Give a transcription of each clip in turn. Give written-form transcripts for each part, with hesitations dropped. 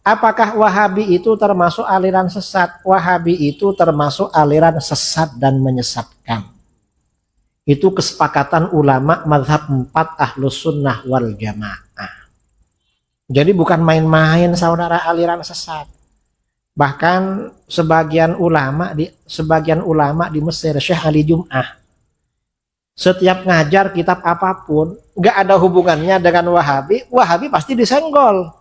Apakah Wahabi itu termasuk aliran sesat? Wahabi itu termasuk aliran sesat dan menyesatkan. Itu kesepakatan ulama mazhab 4 Ahlus Sunnah wal Jamaah. Jadi bukan main-main saudara aliran sesat. Bahkan sebagian ulama di Mesir, Syekh Ali Jum'ah, setiap ngajar kitab apapun, nggak ada hubungannya dengan Wahabi, Wahabi pasti disenggol.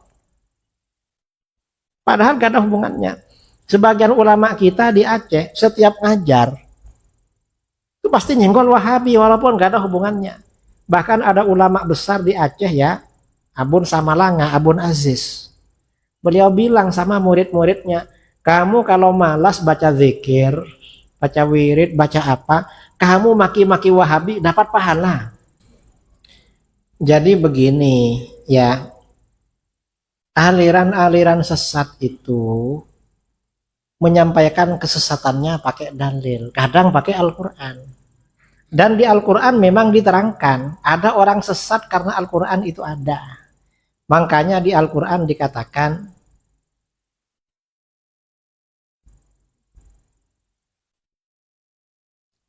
Padahal nggak ada hubungannya. Sebagian ulama kita di Aceh, setiap ngajar, itu pasti nyenggol Wahabi, walaupun nggak ada hubungannya. Bahkan ada ulama besar di Aceh ya, Abun Samalanga, Abun Aziz. Beliau bilang sama murid-muridnya, kamu kalau malas baca zikir, baca wirid, baca apa, kamu maki-maki Wahabi dapat pahala. Jadi begini ya, aliran-aliran sesat itu menyampaikan kesesatannya pakai dalil, kadang pakai Al-Quran. Dan di Al-Quran memang diterangkan ada orang sesat karena Al-Quran itu ada. Makanya di Al-Quran dikatakan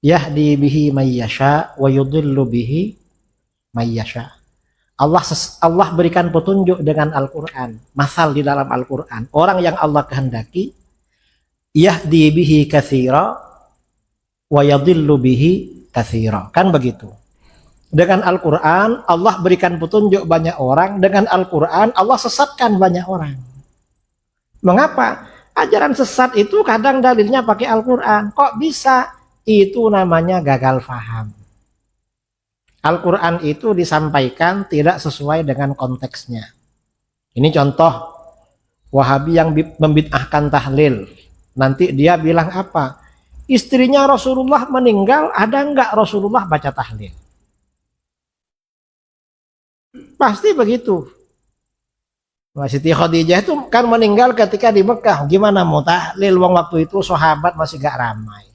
yahdi bihi mayyasha wa yudhillu bihi mayyasha. Allah berikan petunjuk dengan Al-Quran. Masal di dalam Al-Quran, orang yang Allah kehendaki, yahdi bihi katsira wa yudhillu bihi katsira. Kan begitu. Dengan Al-Quran Allah berikan petunjuk banyak orang, dengan Al-Quran Allah sesatkan banyak orang. Mengapa? Ajaran sesat itu kadang dalilnya pakai Al-Quran. Kok bisa? Itu namanya gagal faham. Al-Quran itu disampaikan tidak sesuai dengan konteksnya. Ini contoh Wahabi yang membid'ahkan tahlil. Nanti dia bilang apa? Istrinya Rasulullah meninggal, ada enggak Rasulullah baca tahlil? Pasti begitu. Siti Khadijah itu kan meninggal ketika di Mekah. Gimana mau tahlil? Wong waktu itu sahabat masih gak ramai.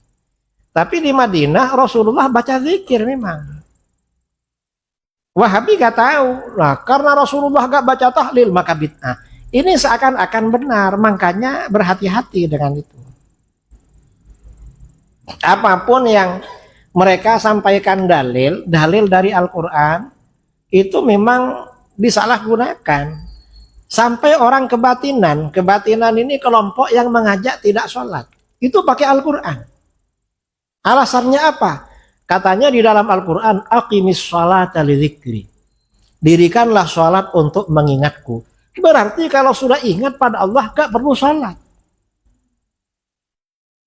Tapi di Madinah Rasulullah baca zikir memang. Wahabi gak tahu. Nah, karena Rasulullah gak baca tahlil maka bid'ah. Ini seakan-akan benar, makanya berhati-hati dengan itu. Apapun yang mereka sampaikan dalil dari Al-Quran itu memang disalahgunakan. Sampai orang kebatinan ini kelompok yang mengajak tidak sholat. Itu pakai Al-Quran. Alasannya apa? Katanya di dalam Al-Quran, aqimis sholata lidzikri. Dirikanlah sholat untuk mengingatku. Berarti kalau sudah ingat pada Allah, gak perlu sholat.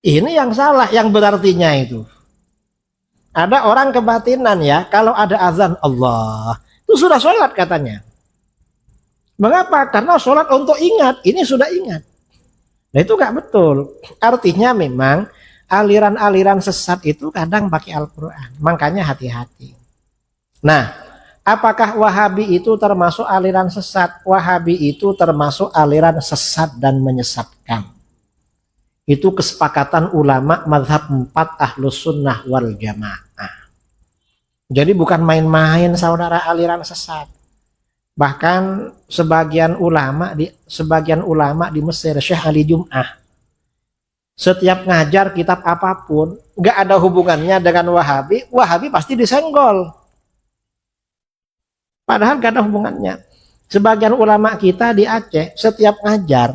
Ini yang salah, yang berartinya itu. Ada orang kebatinan ya, kalau ada azan Allah, itu sudah sholat katanya. Mengapa? Karena sholat untuk ingat, ini sudah ingat. Nah itu gak betul. Artinya memang aliran-aliran sesat itu kadang pakai Al-Quran. Makanya hati-hati. Nah, apakah Wahabi itu termasuk aliran sesat? Wahabi itu termasuk aliran sesat dan menyesatkan. Itu kesepakatan ulama mazhab 4 Ahlus Sunnah wal Jamaah. Jadi bukan main-main saudara aliran sesat. Bahkan sebagian ulama di Mesir, Syekh Ali Jum'ah, setiap ngajar kitab apapun, nggak ada hubungannya dengan Wahabi, Wahabi pasti disenggol. Padahal nggak ada hubungannya. Sebagian ulama kita di Aceh, setiap ngajar,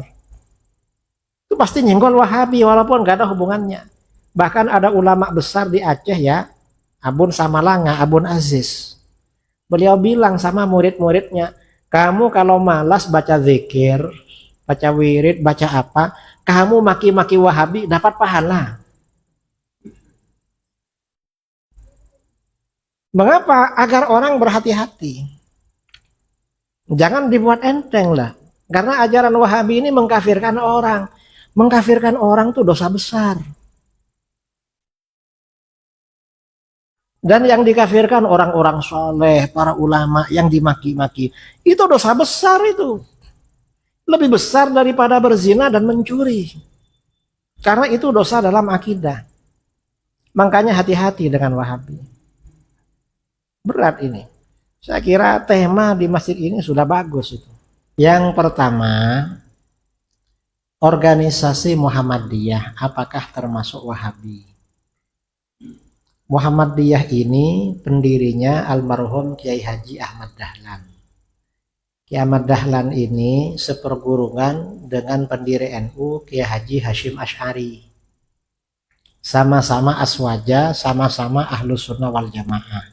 itu pasti nyenggol Wahabi, walaupun nggak ada hubungannya. Bahkan ada ulama besar di Aceh ya, Abun Samalanga, Abun Aziz. Beliau bilang sama murid-muridnya, kamu kalau malas baca zikir, baca wirid, baca apa, kamu maki-maki Wahabi dapat pahala. Mengapa? Agar orang berhati-hati. Jangan dibuat enteng lah. Karena ajaran Wahabi ini mengkafirkan orang. Mengkafirkan orang itu dosa besar. Dan yang dikafirkan orang-orang soleh, para ulama yang dimaki-maki. Itu dosa besar itu. Lebih besar daripada berzina dan mencuri. Karena itu dosa dalam akidah. Makanya hati-hati dengan Wahabi. Berat ini. Saya kira tema di masjid ini sudah bagus itu. Yang pertama, organisasi Muhammadiyah apakah termasuk Wahabi? Muhammadiyah ini pendirinya almarhum Kiai Haji Ahmad Dahlan. Kiai Ahmad Dahlan ini sepergurungan dengan pendiri NU Kiai Haji Hashim Asy'ari. Sama-sama aswaja, sama-sama ahlus sunnah wal jamaah.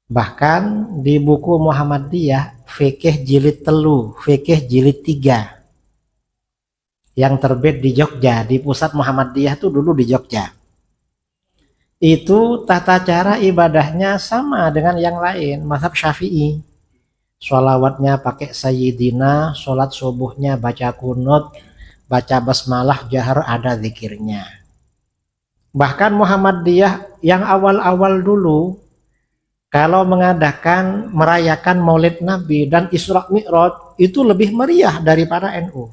Bahkan di buku Muhammadiyah fikih jilid 3, fikih jilid 3 yang terbit di Jogja, di pusat Muhammadiyah itu dulu di Jogja. Itu tata cara ibadahnya sama dengan yang lain, mazhab Syafi'i. Sholawatnya pakai sayyidina, sholat subuhnya baca kunut, baca basmalah, jahar ada zikirnya. Bahkan Muhammadiyah yang awal-awal dulu, kalau merayakan Maulid Nabi dan Isra Mi'raj itu lebih meriah daripada NU.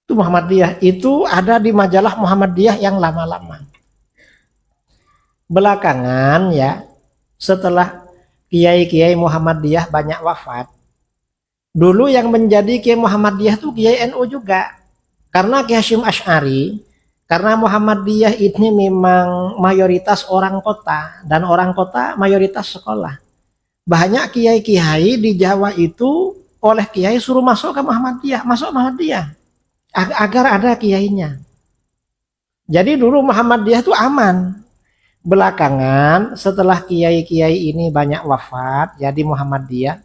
Itu Muhammadiyah, itu ada di majalah Muhammadiyah yang lama-lama. Belakangan ya, setelah kiai-kiai Muhammadiyah banyak wafat, dulu yang menjadi kiai Muhammadiyah itu kiai NU juga. Karena Kiai Hasyim Asy'ari, karena Muhammadiyah ini memang mayoritas orang kota, dan orang kota mayoritas sekolah. Banyak kiai-kiai di Jawa itu oleh kiai suruh masuk ke Muhammadiyah, masuk Muhammadiyah agar ada kiainya. Jadi dulu Muhammadiyah itu aman. Belakangan setelah kiai-kiai ini banyak wafat, jadi Muhammadiyah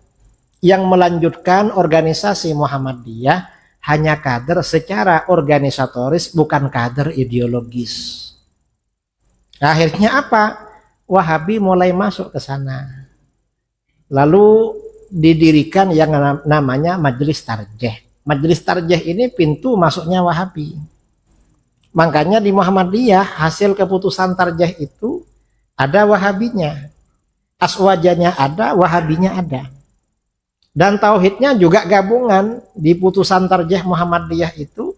yang melanjutkan organisasi Muhammadiyah hanya kader secara organisatoris, bukan kader ideologis. Akhirnya apa? Wahabi mulai masuk ke sana. Lalu didirikan yang namanya Majelis Tarjih. Majelis Tarjih ini pintu masuknya Wahabi. Makanya di Muhammadiyah hasil keputusan tarjih itu ada Wahabinya, aswajanya ada, Wahabinya ada. Dan tauhidnya juga gabungan. Di putusan tarjih Muhammadiyah itu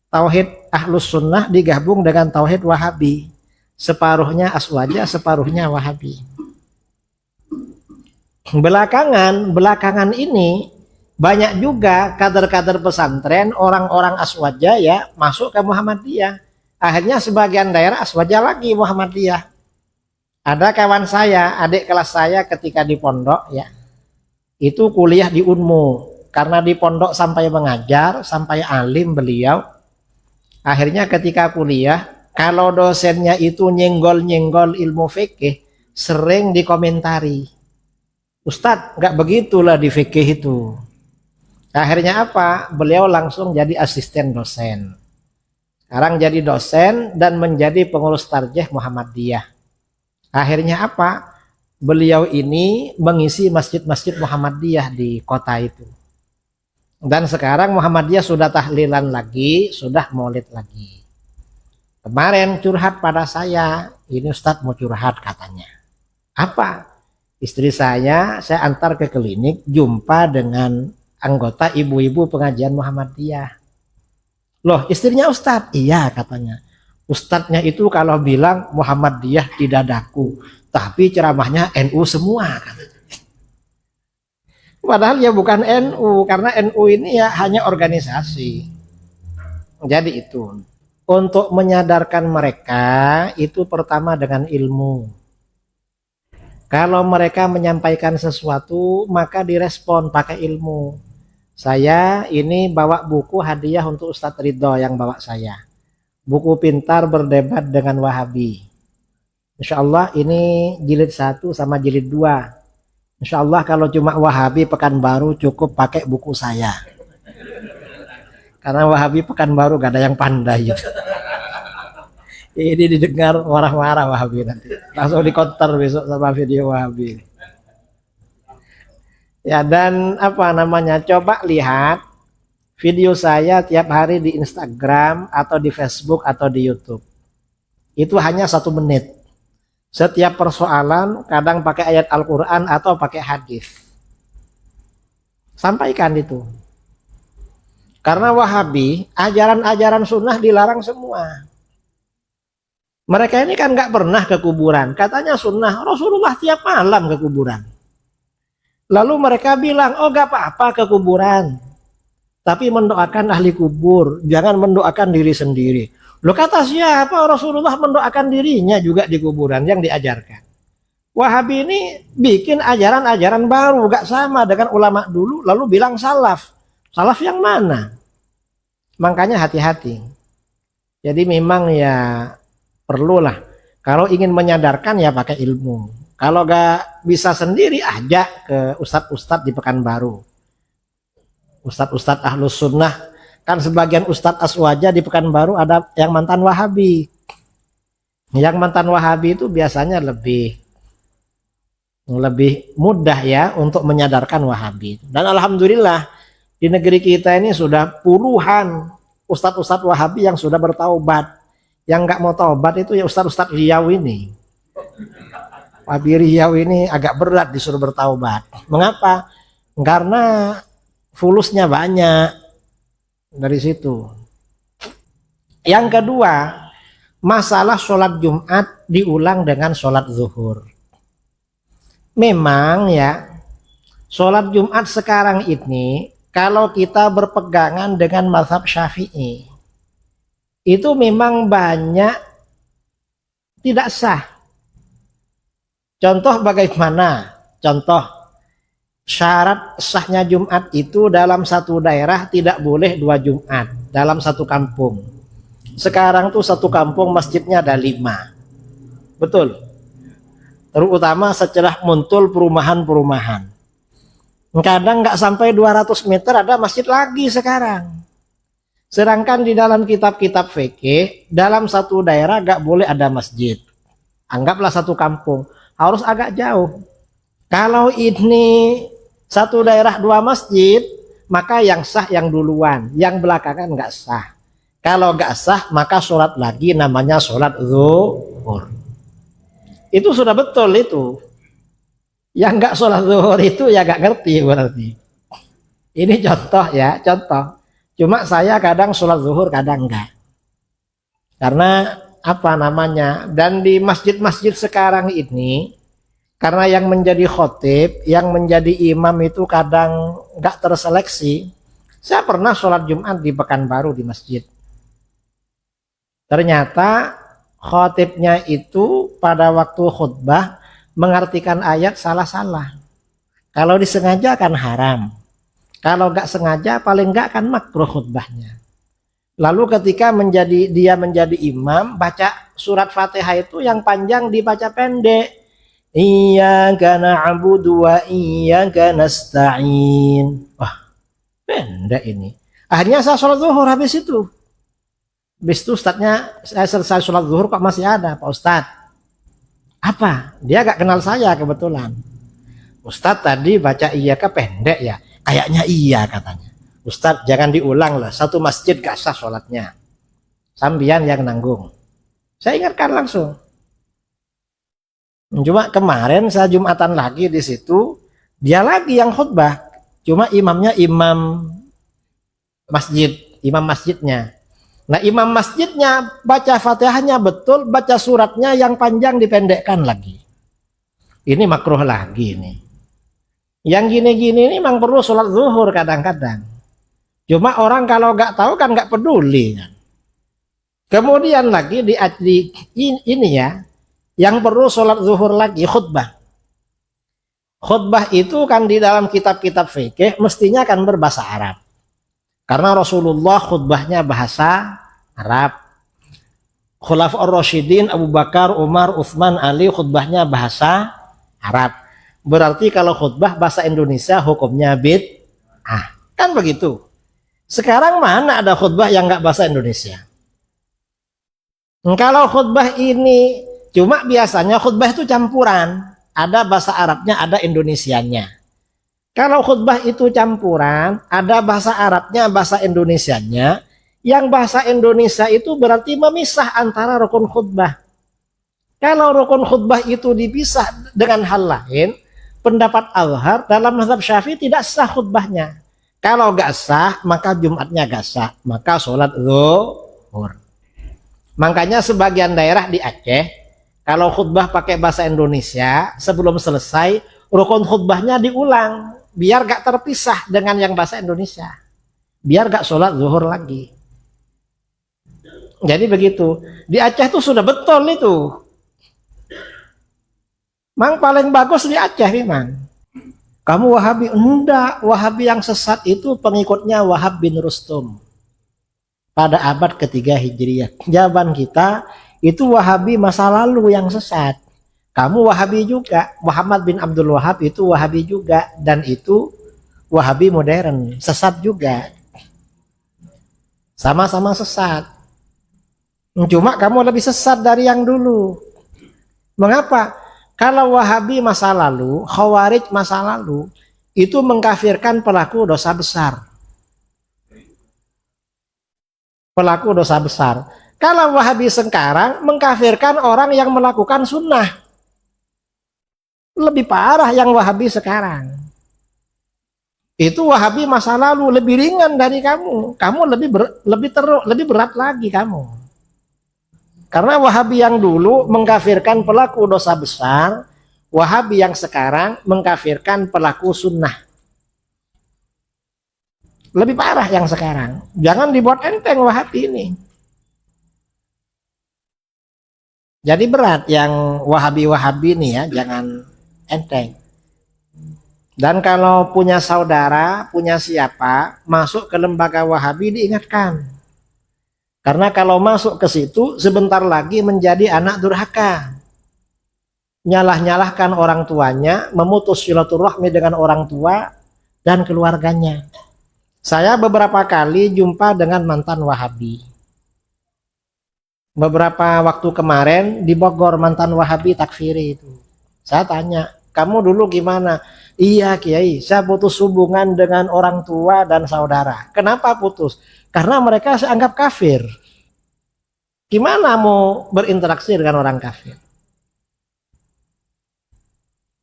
tauhid Ahlus Sunnah digabung dengan tauhid Wahabi. Separuhnya aswaja, separuhnya Wahabi. Belakangan ini banyak juga kader-kader pesantren, orang-orang aswaja ya masuk ke Muhammadiyah. Akhirnya sebagian daerah aswaja lagi Muhammadiyah. Ada kawan saya, adik kelas saya ketika di pondok ya, itu kuliah di Unmu. Karena di pondok sampai mengajar, sampai alim beliau. Akhirnya ketika kuliah, kalau dosennya itu nyenggol-nyenggol ilmu fikih, sering dikomentari. Ustadz, nggak begitulah di fikih itu. Akhirnya apa? Beliau langsung jadi asisten dosen. Sekarang jadi dosen dan menjadi pengurus tarjih Muhammadiyah. Akhirnya apa? Beliau ini mengisi masjid-masjid Muhammadiyah di kota itu. Dan sekarang Muhammadiyah sudah tahlilan lagi, sudah maulid lagi. Kemarin curhat pada saya, ini Ustadz mau curhat katanya. Apa? Istri saya antar ke klinik, jumpa dengan anggota ibu-ibu pengajian Muhammadiyah. Loh, istrinya Ustadz? Iya katanya. Ustadznya itu kalau bilang Muhammadiyah di dadaku, tapi ceramahnya NU semua katanya. Padahal ya bukan NU, karena NU ini ya hanya organisasi. Jadi itu, untuk menyadarkan mereka itu pertama dengan ilmu. Kalau mereka menyampaikan sesuatu maka direspon pakai ilmu. Saya ini bawa buku hadiah untuk Ustadz Ridho yang bawa saya. Buku Pintar Berdebat dengan Wahabi. Insya Allah ini jilid 1 sama jilid 2. Insya Allah kalau cuma Wahabi Pekanbaru cukup pakai buku saya. Karena Wahabi Pekanbaru gak ada yang pandai. Ini didengar marah-marah Wahabi nanti. Langsung dikonter besok sama video Wahabi. Ya, dan apa namanya, coba lihat video saya tiap hari di Instagram atau di Facebook atau di YouTube. Itu hanya 1 menit. Setiap persoalan kadang pakai ayat Al-Quran atau pakai hadis. Sampaikan itu. Karena Wahabi, ajaran-ajaran sunnah dilarang semua. Mereka ini kan nggak pernah ke kuburan. Katanya sunnah, Rasulullah tiap malam ke kuburan. Lalu mereka bilang, oh gak apa-apa ke kuburan. tapi mendoakan ahli kubur, jangan mendoakan diri sendiri. Loh, kata siapa Rasulullah mendoakan dirinya juga di kuburan yang diajarkan? Wahabi ini bikin ajaran-ajaran baru, gak sama dengan ulama dulu, lalu bilang salaf. Salaf yang mana? Makanya hati-hati. Jadi memang ya perlulah. Kalau ingin menyadarkan ya pakai ilmu. Kalau gak bisa sendiri, ajak ke ustadz-ustadz di Pekanbaru. Ustadz-ustadz Ahlus Sunnah. Kan sebagian ustadz aswaja di Pekanbaru ada yang mantan Wahabi. Yang mantan Wahabi itu biasanya lebih mudah ya untuk menyadarkan Wahabi. Dan alhamdulillah di negeri kita ini sudah puluhan ustadz-ustadz Wahabi yang sudah bertaubat. Yang nggak mau taubat itu ya ustadz-ustadz Riau ini. Wahabi Riau ini agak berat disuruh bertaubat. Mengapa? Karena fulusnya banyak dari situ. Yang kedua, masalah sholat Jumat diulang dengan sholat zuhur. Memang ya, sholat Jumat sekarang ini kalau kita berpegangan dengan mazhab Syafi'i, itu memang banyak tidak sah. Contoh bagaimana? Contoh, syarat sahnya Jumat itu dalam satu daerah tidak boleh 2 Jumat dalam satu kampung. Sekarang tuh satu kampung masjidnya ada 5. Betul. Terutama setelah muncul perumahan-perumahan. Kadang nggak sampai 200 meter ada masjid lagi sekarang. Sedangkan di dalam kitab-kitab fikih, dalam satu daerah nggak boleh ada masjid. Anggaplah satu kampung, harus agak jauh. Kalau ini satu daerah 2 masjid, maka yang sah yang duluan, yang belakangan nggak sah. Kalau nggak sah, maka sholat lagi namanya sholat zuhur. Itu sudah betul itu. Yang nggak sholat zuhur itu ya nggak ngerti berarti. Ini contoh ya, contoh. Cuma saya kadang sholat zuhur, kadang enggak. Karena apa namanya? Dan di masjid-masjid sekarang ini, karena yang menjadi khotib, yang menjadi imam itu kadang nggak terseleksi. Saya pernah sholat Jumat di Pekanbaru di masjid. Ternyata khotibnya itu pada waktu khutbah mengartikan ayat salah-salah. Kalau disengaja kan haram. Kalau nggak sengaja paling nggak kan makruh khutbahnya. Lalu ketika dia menjadi imam, baca surat Fatihah itu yang panjang dibaca pendek. Iyyaka na'budu wa iyyaka nasta'in. Wah, pendek ini. Akhirnya saya sholat zuhur habis itu. Habis itu ustadznya, saya selesai sholat zuhur kok masih ada Pak Ustadz. Apa? Dia gak kenal saya kebetulan. Ustadz tadi baca iya ke pendek ya? Kayaknya iya katanya. Ustadz jangan diulang lah, satu masjid gak sah sholatnya. Sambian yang nanggung. Saya ingatkan langsung. Cuma kemarin saya Jumatan lagi di situ, dia lagi yang khutbah. Cuma imamnya imam masjidnya. Nah, imam masjidnya baca Fatihahnya betul, baca suratnya yang panjang dipendekkan lagi. Ini makruh lagi nih. Yang gini-gini ini memang perlu sholat zuhur kadang-kadang. Cuma orang kalau nggak tahu kan nggak peduli kan. Kemudian lagi di ini ya, yang perlu sholat zuhur lagi khutbah. Khutbah itu kan di dalam kitab-kitab fikih mestinya kan berbahasa Arab. Karena Rasulullah khutbahnya bahasa Arab. Khulafaur Rasyidin Abu Bakar, Umar, Utsman, Ali khutbahnya bahasa Arab. Berarti kalau khutbah bahasa Indonesia hukumnya bid'ah. Kan begitu. Sekarang mana ada khutbah yang nggak bahasa Indonesia? Kalau khutbah ini cuma biasanya khutbah itu campuran. Ada bahasa Arabnya, ada Indonesianya. Kalau khutbah itu campuran, ada bahasa Arabnya, bahasa Indonesianya. Yang bahasa Indonesia itu berarti memisah antara rukun khutbah. Kalau rukun khutbah itu dipisah dengan hal lain, pendapat Azhar dalam mazhab Syafi'i tidak sah khutbahnya. Kalau gak sah, maka Jumatnya gak sah. Maka sholat zuhur. Makanya sebagian daerah di Aceh, kalau khutbah pakai bahasa Indonesia, sebelum selesai, rukun khutbahnya diulang. Biar gak terpisah dengan yang bahasa Indonesia. biar gak sholat zuhur lagi. Jadi begitu. Di Aceh itu sudah betul itu. Mang paling bagus di Aceh memang. Kamu Wahabi? Enggak, Wahabi yang sesat itu pengikutnya Wahab bin Rustum pada abad ketiga Hijriah. Jawaban kita itu Wahabi masa lalu yang sesat. Kamu Wahabi juga, Muhammad bin Abdul Wahab itu Wahabi juga, dan itu Wahabi modern, sesat juga. Sama-sama sesat. Cuma kamu lebih sesat dari yang dulu. Mengapa? Kalau Wahabi masa lalu, Khawarij masa lalu, itu mengkafirkan pelaku dosa besar. Pelaku dosa besar. Kalau Wahabi sekarang mengkafirkan orang yang melakukan sunnah. Lebih parah yang Wahabi sekarang. Itu Wahabi masa lalu lebih ringan dari kamu. Kamu lebih berat lagi kamu. Karena Wahabi yang dulu mengkafirkan pelaku dosa besar, Wahabi yang sekarang mengkafirkan pelaku sunnah. Lebih parah yang sekarang. Jangan dibuat enteng Wahabi ini. Jadi berat yang Wahabi-Wahabi ini ya, jangan enteng. Dan kalau punya saudara, punya siapa, masuk ke lembaga Wahabi diingatkan. Karena kalau masuk ke situ sebentar lagi menjadi anak durhaka. Nyalah-nyalahkan orang tuanya, memutus silaturahmi dengan orang tua dan keluarganya. Saya beberapa kali jumpa dengan mantan Wahabi. Beberapa waktu kemarin di Bogor mantan Wahabi takfiri itu. Saya tanya, kamu dulu gimana? Iya Kiai, saya putus hubungan dengan orang tua dan saudara. Kenapa putus? Karena mereka saya anggap kafir. Gimana mau berinteraksi dengan orang kafir?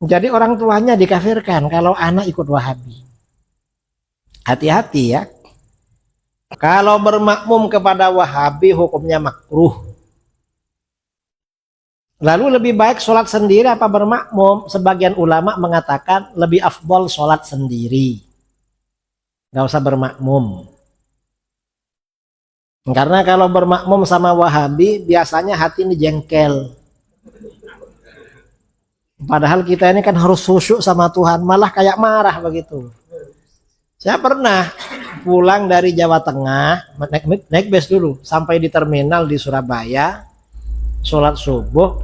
Jadi orang tuanya dikafirkan kalau anak ikut Wahabi. Hati-hati ya. Kalau bermakmum kepada Wahabi hukumnya makruh. Lalu lebih baik sholat sendiri apa bermakmum? Sebagian ulama mengatakan lebih afdol sholat sendiri. Gak usah bermakmum. Karena kalau bermakmum sama Wahabi biasanya hati ini jengkel. Padahal kita ini kan harus khusyuk sama Tuhan, malah kayak marah begitu. Saya pernah pulang dari Jawa Tengah, naik bus dulu, sampai di terminal di Surabaya, sholat subuh,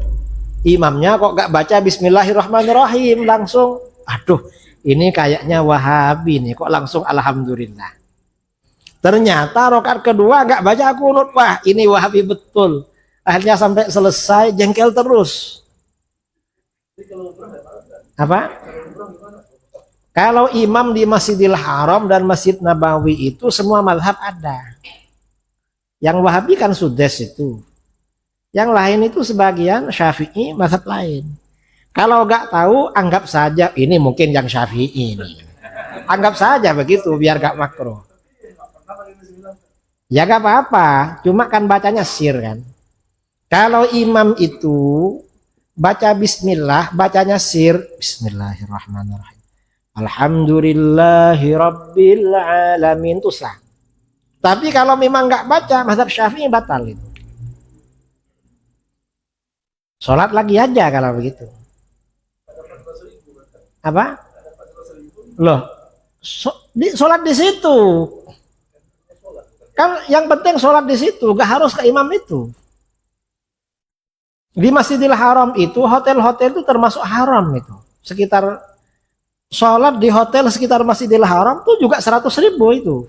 imamnya kok gak baca Bismillahirrahmanirrahim, langsung, aduh ini kayaknya Wahabi nih, kok langsung Alhamdulillah. Ternyata rakaat kedua gak baca kunut, wah ini Wahabi betul. Akhirnya sampai selesai jengkel terus. Apa? Kalau imam di Masjidil Haram dan Masjid Nabawi itu semua mazhab ada. Yang Wahabi kan Sudes itu. Yang lain itu sebagian Syafi'i mazhab lain. Kalau nggak tahu anggap saja ini mungkin yang Syafi'i ini. Anggap saja begitu biar gak makruh. Ya gak apa-apa, cuma kan bacanya sir kan. Kalau imam itu baca bismillah, bacanya sir. Bismillahirrahmanirrahim. Alhamdulillahirabbil alamin, itu sah. Tapi kalau memang nggak baca, mazhab Syafi'i batal itu. Sholat lagi aja kalau begitu. Apa? Loh, sholat di situ. Kan yang penting sholat di situ, gak harus ke imam itu. Di Masjidil Haram itu, hotel-hotel itu termasuk haram itu. Sekitar sholat di hotel sekitar Masjidil Haram itu juga 100.000 itu.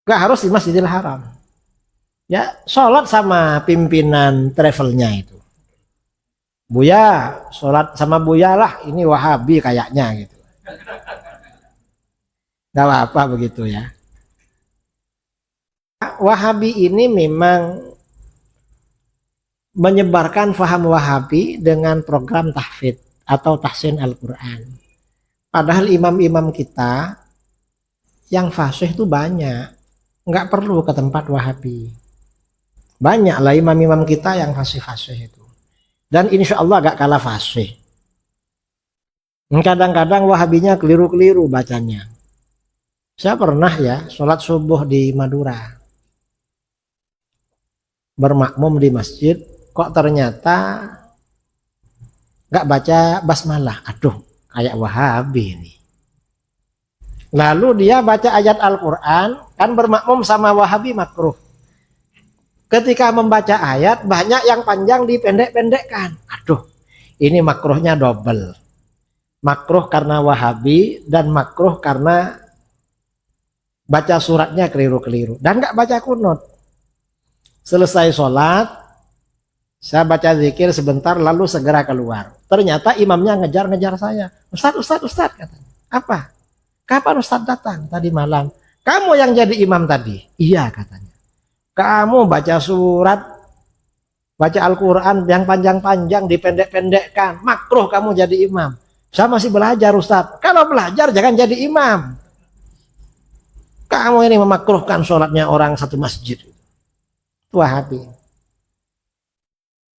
Gak harus di Masjidil Haram. Ya, sholat sama pimpinan travelnya itu. Buya, sholat sama Buya lah, ini Wahabi kayaknya gitu. Gak apa-apa begitu ya. Wahabi ini memang menyebarkan faham Wahabi dengan program tahfidz atau tahsin Al-Quran. Padahal imam-imam kita yang fasih itu banyak, nggak perlu ke tempat Wahabi. Banyak lah imam-imam kita yang fasih-fasih itu. Dan insya Allah gak kalah fasih. Kadang-kadang Wahabinya keliru-keliru bacanya. Saya pernah ya sholat subuh di Madura, bermakmum di masjid, kok ternyata nggak baca basmalah. Aduh, kayak Wahabi ini. Lalu dia baca ayat Al-Quran, kan bermakmum sama Wahabi makruh. Ketika membaca ayat, banyak yang panjang dipendek-pendekkan. Aduh, ini makruhnya double. Makruh karena Wahabi dan makruh karena baca suratnya keliru-keliru. Dan nggak baca kunut. Selesai sholat, saya baca zikir sebentar lalu segera keluar. Ternyata imamnya ngejar-ngejar saya. Ustadz, katanya. Apa? Kapan Ustadz datang? Tadi malam. Kamu yang jadi imam tadi? Iya, katanya. Kamu baca surat, baca Al-Quran yang panjang-panjang dipendek-pendekkan. Makruh kamu jadi imam. Saya masih belajar Ustadz. Kalau belajar jangan jadi imam. Kamu ini memakruhkan sholatnya orang satu masjid. Wahabi.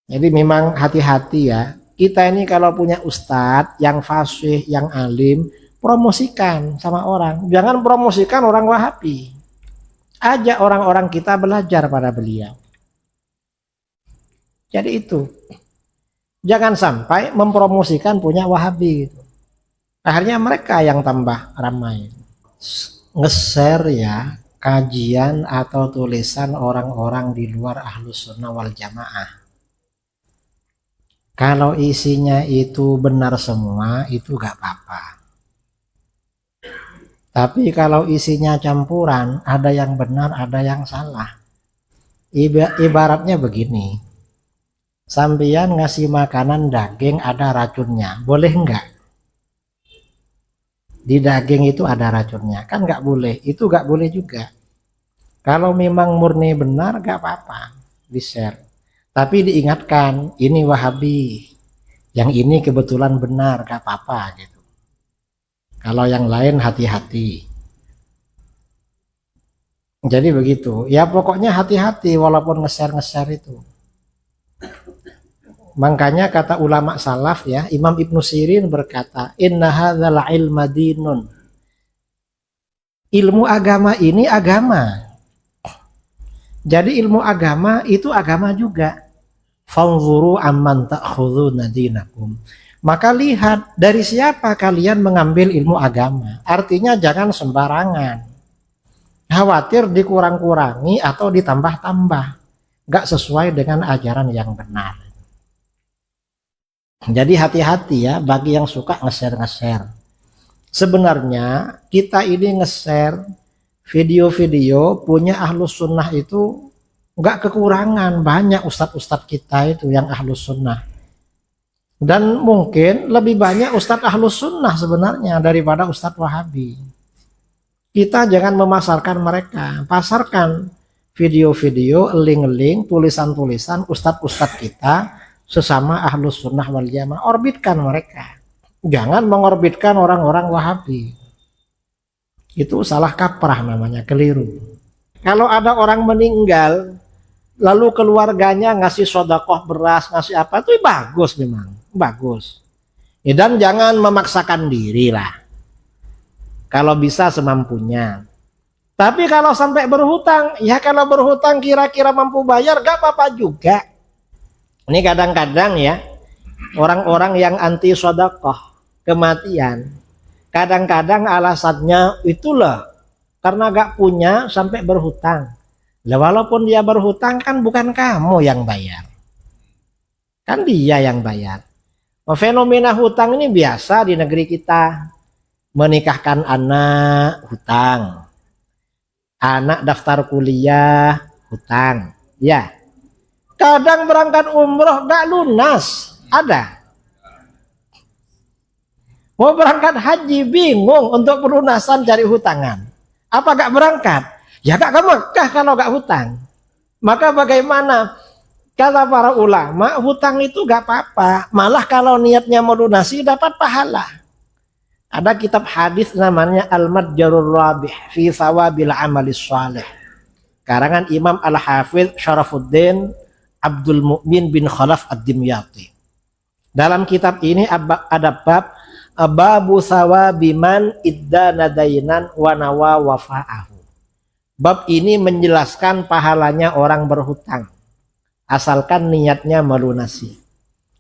Jadi memang hati-hati ya. Kita ini kalau punya ustadz yang fasih, yang alim, promosikan sama orang. Jangan promosikan orang Wahabi. Ajak orang-orang kita belajar pada beliau. Jadi itu. Jangan sampai mempromosikan punya Wahabi. Akhirnya mereka yang tambah ramai. Nge-share ya kajian atau tulisan orang-orang di luar Ahlus Sunnah wal Jamaah. Kalau isinya itu benar semua, itu gak apa-apa. Tapi kalau isinya campuran, ada yang benar, ada yang salah. Ibaratnya begini, sampeyan ngasih makanan daging ada racunnya, boleh enggak? Di daging itu ada racunnya, kan nggak boleh, itu nggak boleh juga. Kalau memang murni benar, gak apa-apa, di-share. Tapi diingatkan, ini Wahabi, yang ini kebetulan benar, gak apa-apa gitu. Kalau yang lain hati-hati. Jadi begitu. Ya pokoknya hati-hati walaupun nge-share itu. Makanya kata ulama salaf ya, Imam Ibnu Sirin berkata, inna hadzal ilma dinun. Ilmu agama ini agama. Jadi ilmu agama itu agama juga. Fanzuru amman ta'khuduna dinakum. Maka lihat dari siapa kalian mengambil ilmu agama. Artinya jangan sembarangan. Khawatir dikurang-kurangi atau ditambah-tambah. Gak sesuai dengan ajaran yang benar. Jadi hati-hati ya bagi yang suka nge-share. Sebenarnya kita ini nge-share video-video punya Ahlus Sunnah itu nggak kekurangan, banyak ustadz-ustadz kita itu yang Ahlus Sunnah. Dan mungkin lebih banyak ustadz Ahlus Sunnah sebenarnya daripada ustadz Wahabi. Kita jangan memasarkan mereka, pasarkan video-video, link-link, tulisan-tulisan ustadz-ustadz kita sesama Ahlus Sunnah wal Jamaah. Orbitkan mereka, jangan mengorbitkan orang-orang Wahabi. Itu salah kaprah namanya, keliru. Kalau ada orang meninggal lalu keluarganya ngasih sedekah beras, ngasih apa, itu bagus, memang bagus ya. Dan jangan memaksakan diri lah, kalau bisa semampunya. Tapi kalau sampai berhutang, ya kalau berhutang kira-kira mampu bayar gak apa-apa juga. Ini kadang-kadang ya orang-orang yang anti sedekah kematian, kadang-kadang alasannya itulah karena gak punya sampai berhutang. Lah walaupun dia berhutang kan bukan kamu yang bayar, kan dia yang bayar. Fenomena hutang ini biasa di negeri kita. Menikahkan anak, hutang. Anak daftar kuliah, hutang. Ya. Kadang berangkat umroh gak lunas, ada. Mau berangkat haji bingung untuk pelunasan cari hutangan. Apa gak berangkat? Ya gak ke Mekah kalau gak hutang. Maka bagaimana? Kata para ulama, hutang itu gak apa-apa. Malah kalau niatnya melunasi dapat pahala. Ada kitab hadis namanya Al-Madjarur Rabih fi Thawabil Amalis Salih. Karangan Imam Al-Hafidh Syarafuddin Abdul Mu'min bin Khalaf Ad-Dimyati. Dalam kitab ini ada bab babu sawabiman idda nadainan wa nawa wafa'ahu. Bab ini menjelaskan pahalanya orang berhutang asalkan niatnya melunasi.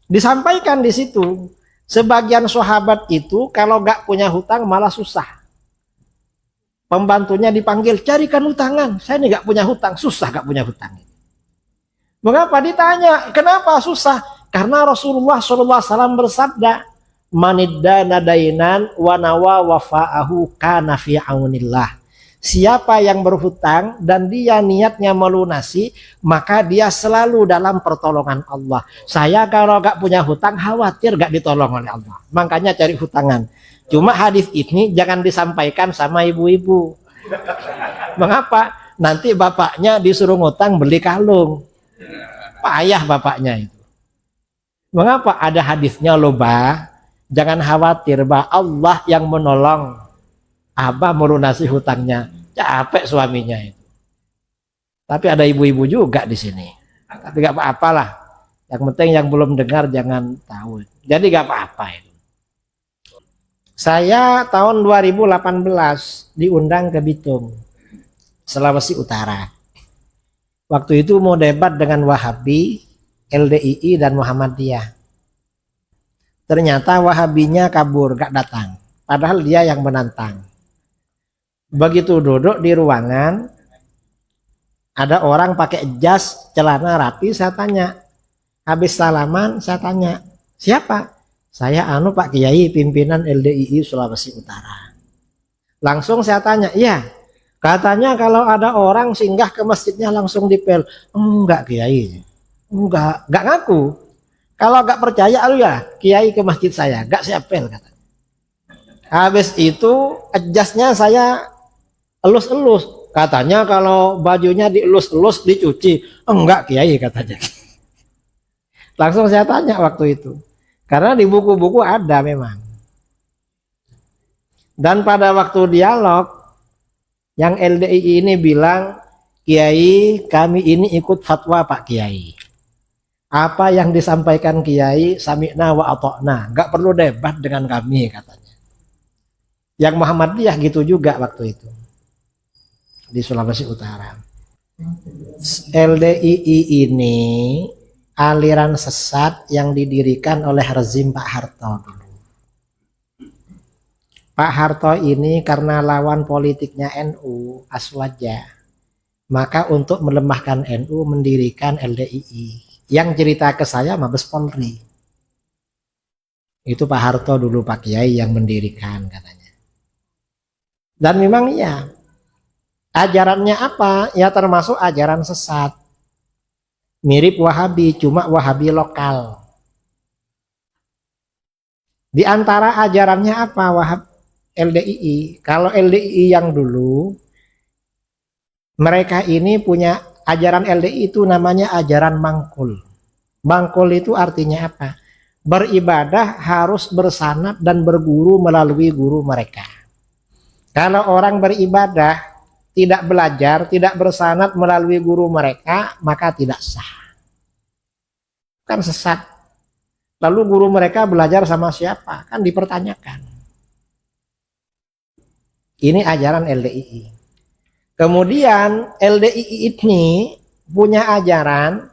Disampaikan di situ, sebagian sahabat itu kalau gak punya hutang malah susah. Pembantunya dipanggil, carikan hutangan. Saya ini gak punya hutang, susah gak punya hutang. Mengapa ditanya? Kenapa susah? Karena Rasulullah SAW bersabda, manidda nadainan wa nawa wafa'ahu kana fi aunillah. Siapa yang berhutang dan dia niatnya melunasi, maka dia selalu dalam pertolongan Allah. Saya kalau gak punya hutang khawatir gak ditolong oleh Allah. Makanya cari hutangan. Cuma hadis ini jangan disampaikan sama ibu-ibu. Mengapa? Nanti bapaknya disuruh ngutang beli kalung. Payah bapaknya itu. Mengapa? Ada hadisnya loh, Bah. Jangan khawatir, Bah. Allah yang menolong Abah melunasi hutangnya. Capek suaminya itu. Tapi ada ibu-ibu juga di sini. Tapi gak apa-apalah. Yang penting yang belum dengar jangan tahu. Jadi gak apa-apa itu. Saya tahun 2018 diundang ke Bitung, Sulawesi Utara. Waktu itu mau debat dengan Wahabi, LDII dan Muhammadiyah. Ternyata Wahabinya kabur, gak datang. Padahal dia yang menantang. Begitu duduk di ruangan, ada orang pakai jas, celana rapi, saya tanya. Habis salaman, saya tanya, siapa? Saya Pak Kiai, pimpinan LDII Sulawesi Utara. Langsung saya tanya, iya. Katanya kalau ada orang singgah ke masjidnya langsung dipel. Enggak Kiai, enggak ngaku. Kalau enggak percaya, ya Kiai ke masjid saya, enggak saya pel kata. Habis itu jasnya saya elus-elus. Katanya kalau bajunya dielus-elus dicuci. Enggak Kiai katanya. Langsung saya tanya waktu itu. Karena di buku-buku ada memang. Dan pada waktu dialog, yang LDII ini bilang, Kiai kami ini ikut fatwa Pak Kiai. Apa yang disampaikan Kiai sami'na wa ata'na. Enggak perlu debat dengan kami katanya. Yang Muhammadiyah gitu juga waktu itu. Di Sulawesi Utara. LDII ini aliran sesat yang didirikan oleh rezim Pak Harto dulu. Pak Harto ini karena lawan politiknya NU, Aswaja, maka untuk melemahkan NU mendirikan LDII. Yang cerita ke saya Mabes Polri. Itu Pak Harto dulu Pak Kiai yang mendirikan katanya. Dan memang iya. Ajarannya apa? Ya termasuk ajaran sesat. Mirip Wahabi, cuma Wahabi lokal. Di antara ajarannya apa LDII? Kalau LDII yang dulu, mereka ini punya ajaran LDII itu namanya ajaran mangkul. Mangkul itu artinya apa? Beribadah harus bersanad dan berguru melalui guru mereka. Kalau orang beribadah tidak belajar, tidak bersanad melalui guru mereka, maka tidak sah. Kan sesat. Lalu guru mereka belajar sama siapa? Kan dipertanyakan. Ini ajaran LDII. Kemudian LDII ini punya ajaran,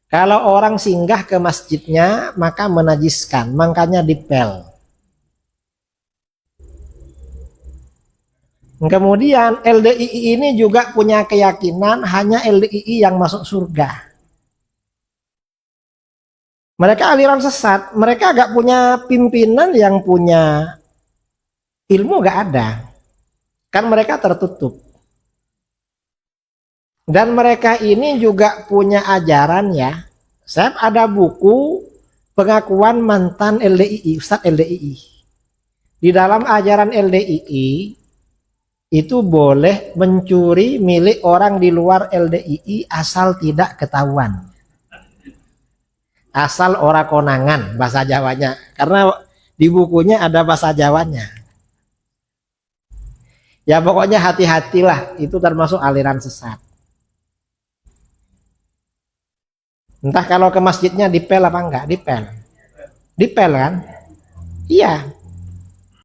kalau orang singgah ke masjidnya, maka menajiskan, makanya dipel. Kemudian LDII ini juga punya keyakinan hanya LDII yang masuk surga. Mereka aliran sesat, mereka gak punya pimpinan yang punya ilmu, gak ada. Kan mereka tertutup. Dan mereka ini juga punya ajaran ya. Saya ada buku pengakuan mantan LDII, Ustadz LDII. Di dalam ajaran LDII, itu boleh mencuri milik orang di luar LDII asal tidak ketahuan. Asal ora konangan bahasa Jawanya. Karena di bukunya ada bahasa Jawanya. Ya pokoknya hati-hatilah, itu termasuk aliran sesat. Entah kalau ke masjidnya dipel apa enggak, dipel. Dipel kan? Iya.